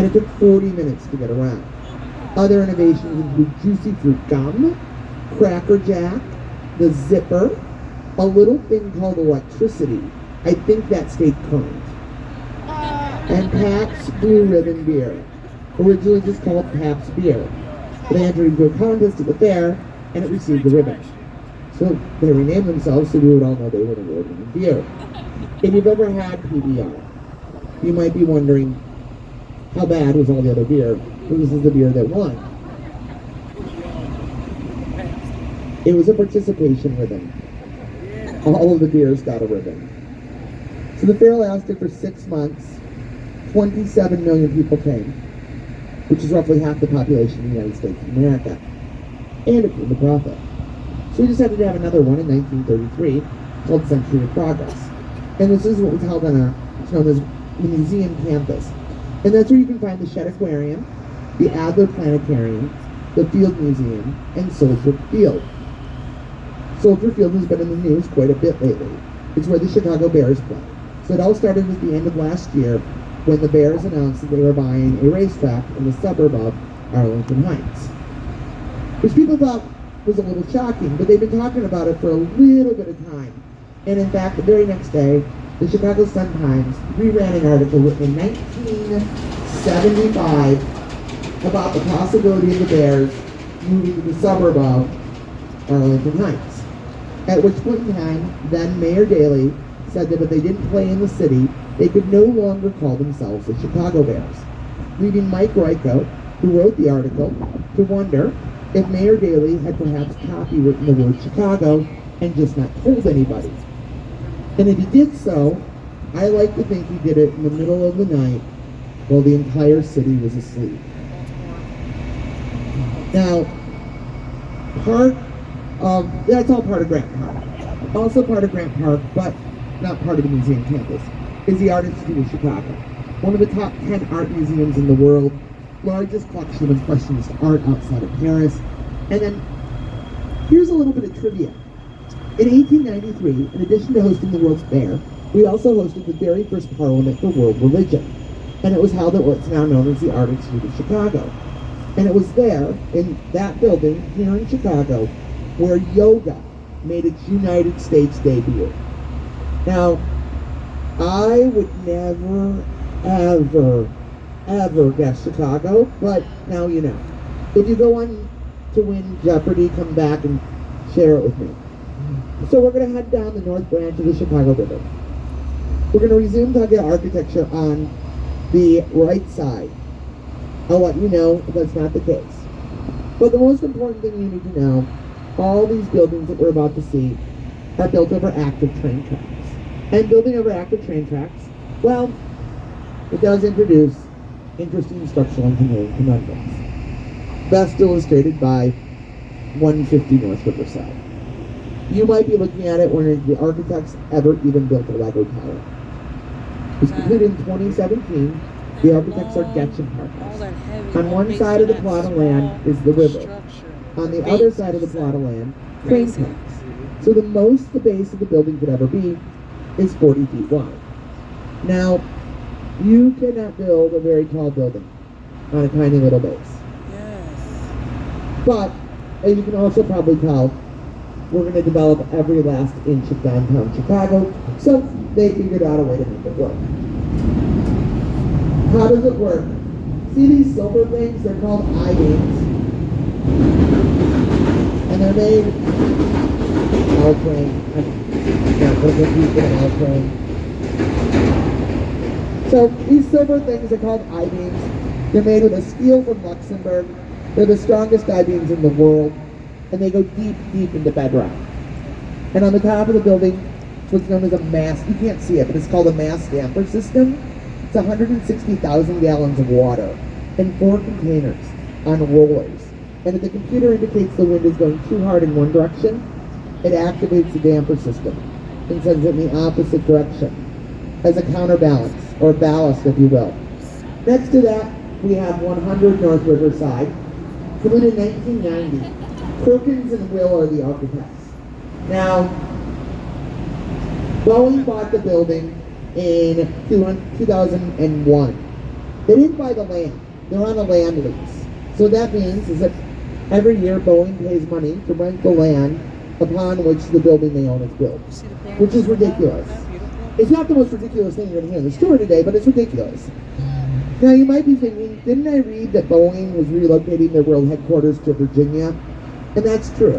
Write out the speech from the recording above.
and it took 40 minutes to get around. Other innovations include Juicy Fruit Gum, Cracker Jack, the Zipper, a little thing called electricity. I think that stayed current. And Pabst Blue Ribbon Beer, originally just called Pabst Beer. They entered into a contest at the fair, and it received a ribbon. So they renamed themselves so we would all know they were an award-winning beer. If you've ever had PBR, you might be wondering, how bad was all the other beer? Well, this is the beer that won. It was a participation ribbon. All of the beers got a ribbon. So the fair lasted for 6 months. 27 million people came, which is roughly half the population of the United States of America. And it paid a profit. So we decided to have another one in 1933 called Century of Progress. And this is what was held on it's known as the museum campus. And that's where you can find the Shedd Aquarium, the Adler Planetarium, the Field Museum, and Soldier Field. Soldier Field has been in the news quite a bit lately. It's where the Chicago Bears play. So it all started at the end of last year when the Bears announced that they were buying a racetrack in the suburb of Arlington Heights. Which people thought was a little shocking, but they've been talking about it for a little bit of time. And in fact, the very next day, the Chicago Sun-Times reran an article written in 1975 about the possibility of the Bears moving to the suburb of Arlington Heights. At which point in time, then Mayor Daley said that if they didn't play in the city, they could no longer call themselves the Chicago Bears, leaving Mike Royko, who wrote the article, to wonder if Mayor Daley had perhaps copywritten the word Chicago and just not told anybody. And if he did so, I like to think he did it in the middle of the night while the entire city was asleep. Now, that's all part of Grant Park. Also part of Grant Park, but not part of the museum campus, is the Art Institute of Chicago. One of the top 10 art museums in the world, largest collection of impressionist art outside of Paris. And then, here's a little bit of trivia. In 1893, in addition to hosting the World's Fair, we also hosted the very first Parliament for World Religion. And it was held at what's now known as the Art Institute of Chicago. And it was there, in that building, here in Chicago, where yoga made its United States debut. Now, I would never, ever guess Chicago, but now you know. If you go on to win Jeopardy, come back and share it with me. So we're going to head down the North Branch of the Chicago River. We're going to resume talking architecture on the right side. I'll let you know if that's not the case. But the most important thing you need to know, all these buildings that we're about to see are built over active train tracks. And building over active train tracks, well, it does introduce interesting structural engineering conundrums. Best illustrated by 150 North Riverside. You might be looking at it wondering if the architects ever even built a Lego tower. It was completed in 2017. The architects are Getcham partners. On one side of the plot of land is the river. On the other side of the plot of land, train tracks. So the most the base of the building could ever be is 40 feet wide. Now, you cannot build a very tall building on a tiny little base. Yes. But, as you can also probably tell, we're going to develop every last inch of downtown Chicago, so they figured out a way to make it work. How does it work? See these silver things? They're called I-beams. And they're made L-frame. So these silver things are called I-beams. They're made with a steel from Luxembourg. They're the strongest I-beams in the world. And they go deep, deep into bedrock. And on the top of the building, it's what's known as a mass, you can't see it, but it's called a mass damper system. It's 160,000 gallons of water in 4 containers on rollers. And if the computer indicates the wind is going too hard in one direction, it activates the damper system and sends it in the opposite direction as a counterbalance, or ballast if you will. Next to that, we have 100 North Riverside, completed in 1990. Perkins and Will are the architects. Now, Boeing bought the building in 2001. They didn't buy the land. They're on a land lease. So that means is that every year Boeing pays money to rent the land upon which the building they own is built, which is ridiculous. It's not the most ridiculous thing you're going to hear in the story today, but it's ridiculous. Now you might be thinking, didn't I read that Boeing was relocating their world headquarters to Virginia? And that's true.